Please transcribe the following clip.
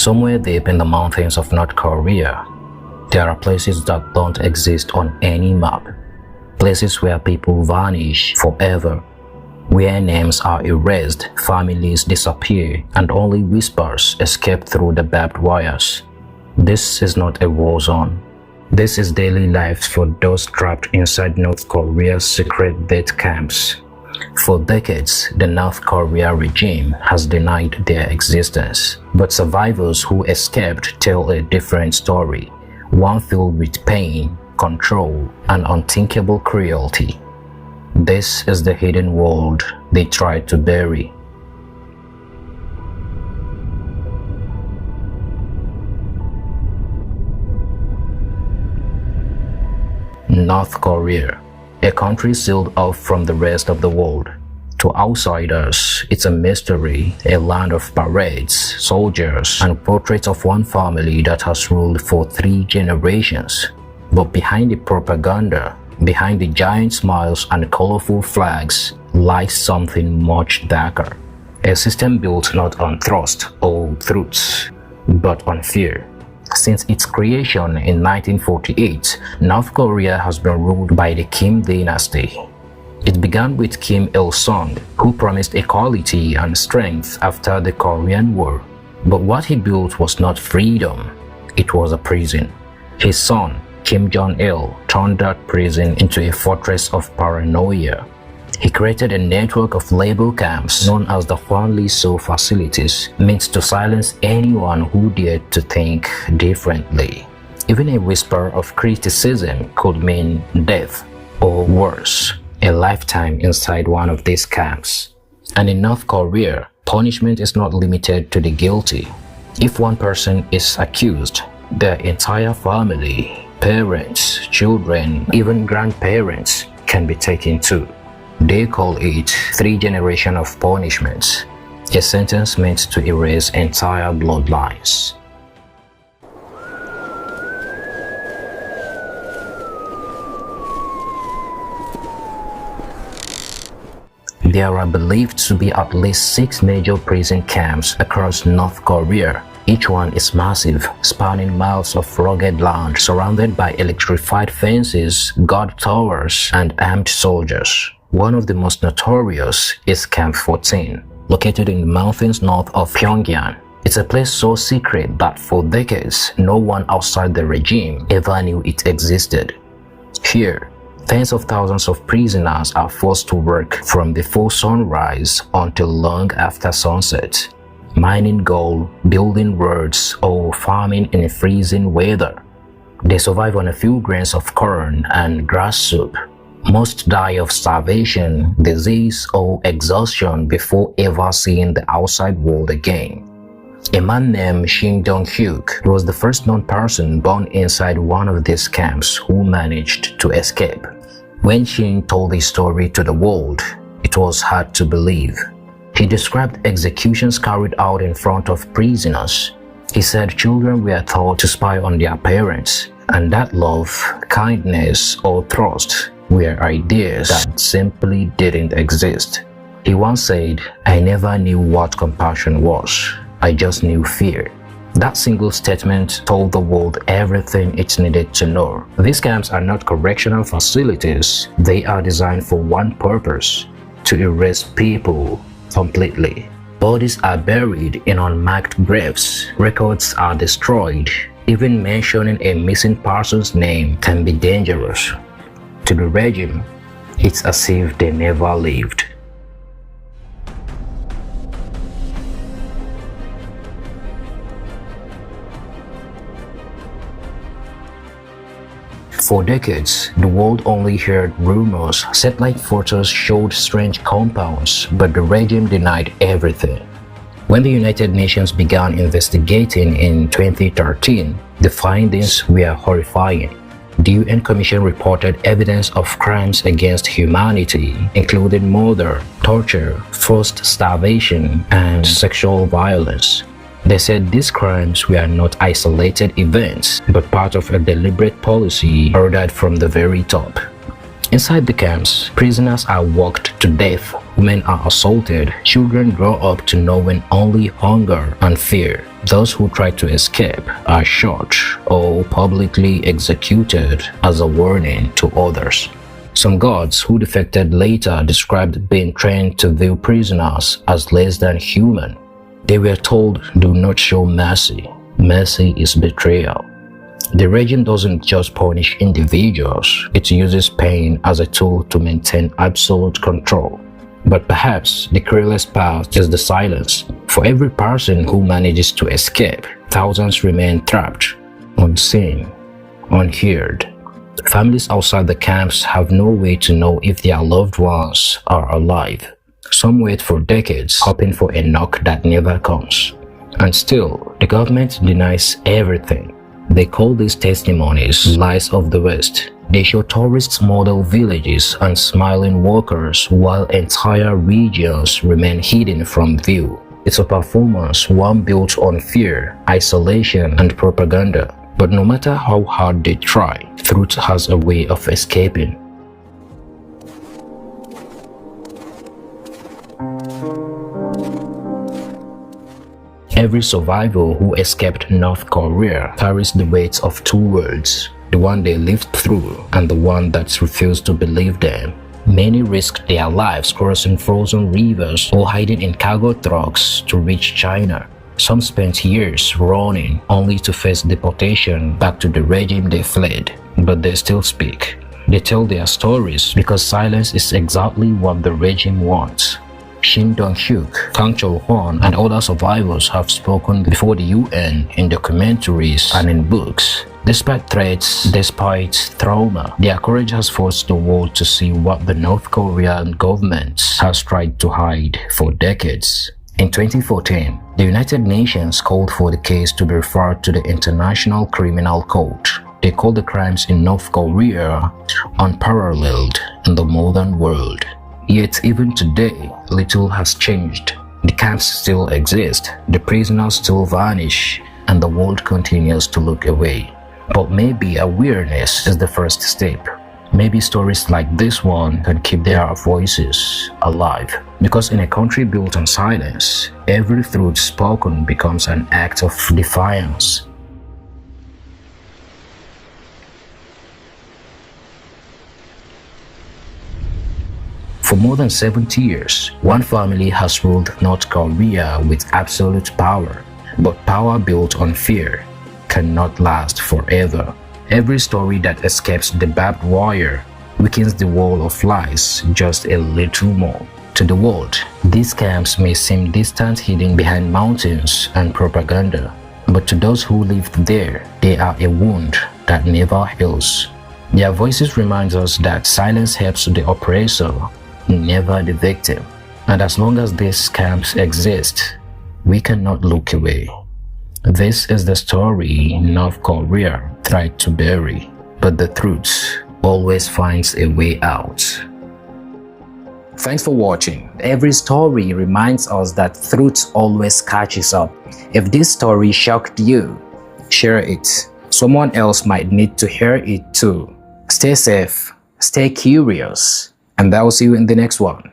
Somewhere deep in the mountains of North Korea, there are places that don't exist on any map. Places where people vanish forever, where names are erased, families disappear, and only whispers escape through the barbed wires. This is not a war zone. This is daily life for those trapped inside North Korea's secret death camps. For decades, the North Korea regime has denied their existence, but survivors who escaped tell a different story, one filled with pain, control, and unthinkable cruelty. This is the hidden world they tried to bury. North Korea, a country sealed off from the rest of the world. To outsiders, it's a mystery, a land of parades, soldiers, and portraits of one family that has ruled for 3 generations. But behind the propaganda, behind the giant smiles and colorful flags, lies something much darker. A system built not on trust or truths, but on fear. Since its creation in 1948, North Korea has been ruled by the Kim dynasty. It began with Kim Il-sung, who promised equality and strength after the Korean War. But what he built was not freedom, it was a prison. His son, Kim Jong-il, turned that prison into a fortress of paranoia. He created a network of labor camps known as the Hwanlee So facilities, meant to silence anyone who dared to think differently. Even a whisper of criticism could mean death, or worse, a lifetime inside one of these camps. And in North Korea, punishment is not limited to the guilty. If one person is accused, their entire family, parents, children, even grandparents can be taken too. They call it 3 generations of punishments, a sentence meant to erase entire bloodlines. There are believed to be at least 6 major prison camps across North Korea. Each one is massive, spanning miles of rugged land surrounded by electrified fences, guard towers, and armed soldiers. One of the most notorious is Camp 14, located in the mountains north of Pyongyang. It's a place so secret that for decades, no one outside the regime ever knew it existed. Here, tens of thousands of prisoners are forced to work from before sunrise until long after sunset, mining gold, building roads, or farming in freezing weather. They survive on a few grains of corn and grass soup. Most die of starvation, disease, or exhaustion before ever seeing the outside world again. A man named Shin Dong-hyuk was the first known person born inside one of these camps who managed to escape. When Shin told his story to the world, it was hard to believe. He described executions carried out in front of prisoners. He said children were taught to spy on their parents, and that love, kindness, or trust were ideas that simply didn't exist. He once said, "I never knew what compassion was. I just knew fear." That single statement told the world everything it needed to know. These camps are not correctional facilities. They are designed for one purpose: to erase people completely. Bodies are buried in unmarked graves. Records are destroyed. Even mentioning a missing person's name can be dangerous. To the regime, it's as if they never lived. For decades, the world only heard rumors. Satellite photos showed strange compounds, but the regime denied everything. When the United Nations began investigating in 2013, the findings were horrifying. The UN Commission reported evidence of crimes against humanity, including murder, torture, forced starvation, and sexual violence. They said these crimes were not isolated events, but part of a deliberate policy ordered from the very top. Inside the camps, prisoners are worked to death women are assaulted, children grow up to knowing only hunger and fear. Those who try to escape are shot or publicly executed as a warning to others. Some guards who defected later described being trained to view prisoners as less than human. They were told, "Do not show mercy. Mercy is betrayal." The regime doesn't just punish individuals, it uses pain as a tool to maintain absolute control. But perhaps the cruelest part is the silence. For every person who manages to escape, thousands remain trapped, unseen, unheard. Families outside the camps have no way to know if their loved ones are alive. Some wait for decades, hoping for a knock that never comes. And still, the government denies everything. They call these testimonies lies of the West. They show tourist model villages and smiling workers while entire regions remain hidden from view. It's a performance, one built on fear, isolation, and propaganda. But no matter how hard they try, truth has a way of escaping. Every survivor who escaped North Korea carries the weight of two worlds, the one they lived through and the one that refused to believe them. Many risked their lives crossing frozen rivers or hiding in cargo trucks to reach China. Some spent years running only to face deportation back to the regime they fled, but they still speak. They tell their stories because silence is exactly what the regime wants. Shin Dong-hyuk, Kang Chol-hwan, and other survivors have spoken before the UN in documentaries and in books. Despite threats, despite trauma, their courage has forced the world to see what the North Korean government has tried to hide for decades. In 2014, the United Nations called for the case to be referred to the International Criminal Court. They called the crimes in North Korea unparalleled in the modern world. Yet even today, little has changed. The camps still exist, the prisoners still vanish, and the world continues to look away. But maybe awareness is the first step. Maybe stories like this one can keep their voices alive. Because in a country built on silence, every truth spoken becomes an act of defiance. For more than 70 years, one family has ruled North Korea with absolute power. But power built on fear cannot last forever. Every story that escapes the barbed wire weakens the wall of lies just a little more. To the world, these camps may seem distant, hidden behind mountains and propaganda. But to those who lived there, they are a wound that never heals. Their voices remind us that silence helps the oppressor, never the victim. And as long as these camps exist, we cannot look away. This is the story North Korea tried to bury, but the truth always finds a way out. Thanks for watching. Every story reminds us that truth always catches up. If this story shocked you, share it. Someone else might need to hear it too. Stay safe, stay curious, and I will see you in the next one.